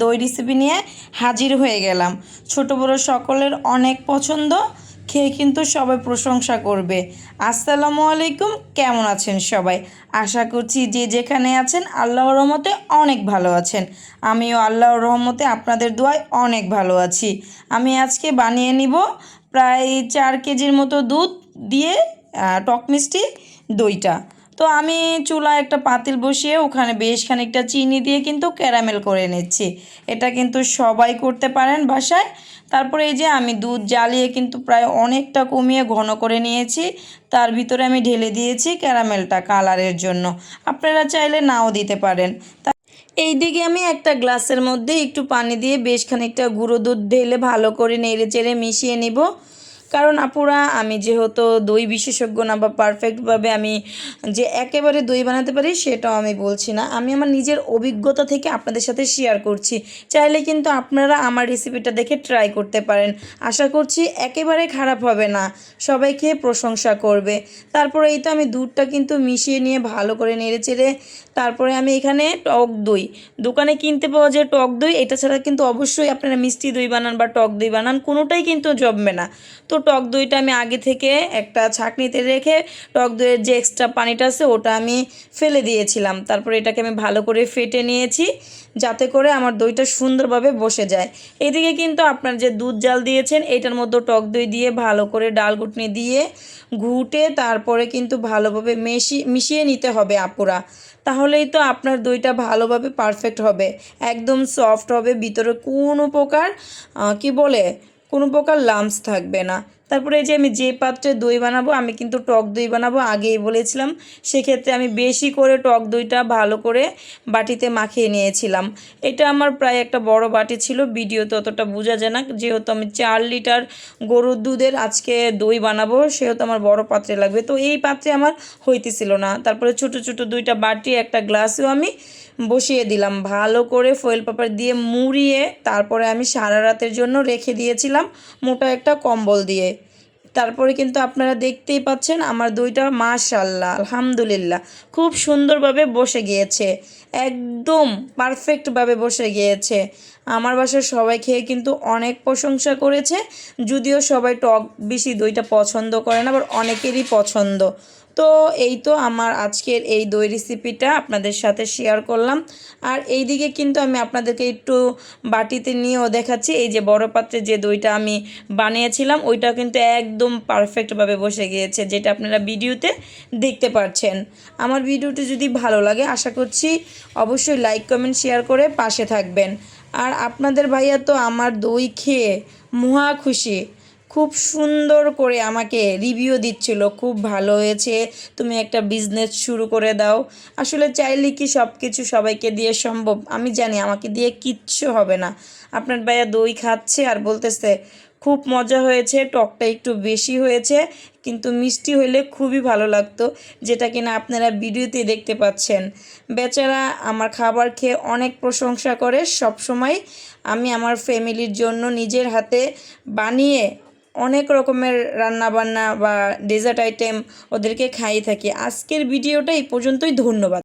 দই রেসিপি নিয়ে হাজির হয়ে গেলাম। ছোট বড় সকলের অনেক পছন্দ, খেয়ে কিন্তু সবাই প্রশংসা করবে। আসসালামু আলাইকুম, কেমন আছেন সবাই? আশা করছি যে যেখানে আছেন আল্লাহর রহমতে অনেক ভালো আছেন। আমিও আল্লাহর রহমতে আপনাদের দোয়ায় অনেক ভালো আছি। আমি আজকে বানিয়ে নিব প্রায় 4 কেজির মতো দুধ দিয়ে টক মিষ্টি দইটা। তো আমি চুলায় একটা পাতিল বসিয়ে ওখানে বেশ খানিকটা চিনি দিয়ে কিন্তু ক্যারামেল করে নিচ্ছি। এটা কিন্তু সবাই করতে পারেন বাসায়। তারপরে এই যে আমি দুধ জ্বালিয়ে কিন্তু প্রায় অনেকটা কমিয়ে ঘন করে নিয়েছি। তার ভিতরে আমি ঢেলে দিয়েছি ক্যারামেলটা কালারের জন্য। আপনারা চাইলে নাও দিতে পারেন। এইদিকে আমি একটা গ্লাসের মধ্যে একটু পানি দিয়ে বেশ খানিকটা গুঁড়ো দুধ ঢেলে ভালো করে নেড়ে চেড়ে মিশিয়ে নিব। কারণ আপুরা, আমি যেহেতু দই বিশেষজ্ঞ না বা পারফেক্টভাবে আমি যে একেবারে দই বানাতে পারি সেটাও আমি বলছি না। আমি আমার নিজের অভিজ্ঞতা থেকে আপনাদের সাথে শেয়ার করছি। চাইলে কিন্তু আপনারা আমার রেসিপিটা দেখে ট্রাই করতে পারেন। আশা করছি একেবারে খারাপ হবে না, সবাই খেয়ে প্রশংসা করবে। তারপরে এই তো আমি দুধটা কিন্তু মিশিয়ে নিয়ে ভালো করে নেড়ে চেড়ে তারপরে আমি এখানে টক দই, দোকানে কিনতে পাওয়া যায় টক দই, এটা ছাড়া কিন্তু অবশ্যই আপনারা মিষ্টি দই বানান বা টক দই বানান, কোনোটাই কিন্তু জমবে না। তো টক দইটা আমি আগে থেকে একটা ছাঁকনিতে রেখে টক দইয়ের যে এক্সট্রা পানিটা আছে ওটা আমি ফেলে দিয়েছিলাম। তারপরে এটাকে আমি ভালো করে ফেটে নিয়েছি যাতে করে আমার দইটা সুন্দরভাবে বসে যায়। এদিকে কিন্তু আপনার যে দুধ জাল দিয়েছেন এটার মধ্যে টক দই দিয়ে ভালো করে ডাল ঘুটনি দিয়ে ঘুটে তারপরে কিন্তু ভালোভাবে মিশিয়ে নিতে হবে আপুরা। তাহলেই তো আপনার দইটা ভালোভাবে পারফেক্ট হবে, একদম সফট হবে, ভিতরে কোনো প্রকার কোনো প্রকার লাম্পস থাকবে না। তারপরে এই যে আমি যে পাত্রে দই বানাবো, আমি কিন্তু টক দই বানাবো আগেই বলেছিলাম, সেক্ষেত্রে আমি বেশি করে টক দইটা ভালো করে বাটিতে মাখিয়ে নিয়েছিলাম। এটা আমার প্রায় একটা বড় বাটি ছিল, ভিডিওতে অতটা বোঝা যায় না, যেহেতু আমি 4 লিটার গরুর দুধের আজকে দই বানাবো সেহেতু আমার বড় পাত্রে লাগবে। তো এই পাত্রে আমার হইতেছিল না। তারপরে ছোট ছোট 2টা বাটি একটা গ্লাসেও আমি বসিয়ে দিলাম, ভালো করে ফয়েল পেপার দিয়ে মুড়িয়ে তারপরে আমি সারা রাতের জন্য রেখে দিয়েছিলাম মোটা একটা কম্বল দিয়ে। তারপরে কিন্তু আপনারা দেখতেই পাচ্ছেন আমার দইটা মাশাআল্লাহ আলহামদুলিল্লাহ খুব সুন্দরভাবে বসে গিয়েছে, একদম পারফেক্টভাবে বসে গিয়েছে। আমার বাসার সবাই খেয়ে কিন্তু অনেক প্রশংসা করেছে, যদিও সবাই টক বেশি দইটা পছন্দ করে না, আবার অনেকেরই পছন্দ। তো এই তো আমার আজকের এই দই রেসিপিটা আপনাদের সাথে শেয়ার করলাম। আর এই দিকে কিন্তু আমি আপনাদেরকে একটু বাটিতে নিয়েও দেখাচ্ছি, এই যে বড় পাত্রে যে দইটা আমি বানিয়েছিলাম ওইটা কিন্তু একদম পারফেক্টভাবে বসে গিয়েছে, যেটা আপনারা ভিডিওতে দেখতে পাচ্ছেন। আমার ভিডিওটি যদি ভালো লাগে আশা করছি অবশ্যই লাইক কমেন্ট শেয়ার করে পাশে থাকবেন। আর আপনাদের ভাইয়া তো আমার দই খেয়ে মহা খুশি, খুব সুন্দর করে আমাকে রিভিউ দিচ্ছিল, খুব ভালো হয়েছে, তুমি একটা বিজনেস শুরু করে দাও। আসলে চাইলে কি সব কিছু সবাইকে দিয়ে সম্ভব? আমি জানি আমাকে দিয়ে কিচ্ছু হবে না। আপনার ভাইয়া দই খাচ্ছে আর বলতেছে খুব মজা হয়েছে, টকটা একটু বেশি হয়েছে, কিন্তু মিষ্টি হলে খুবই ভালো লাগতো, যেটা কিনা আপনারা ভিডিওতে দেখতে পাচ্ছেন। বেচারা আমার খাবার খেয়ে অনেক প্রশংসা করে সব সময়। আমি আমার ফ্যামিলির জন্য নিজের হাতে বানিয়ে অনেক রকমের রান্নাবান্না বা ডেজার্ট আইটেম ওদেরকে খাইয়ে থাকি। আজকের ভিডিওটা এই পর্যন্তই, ধন্যবাদ।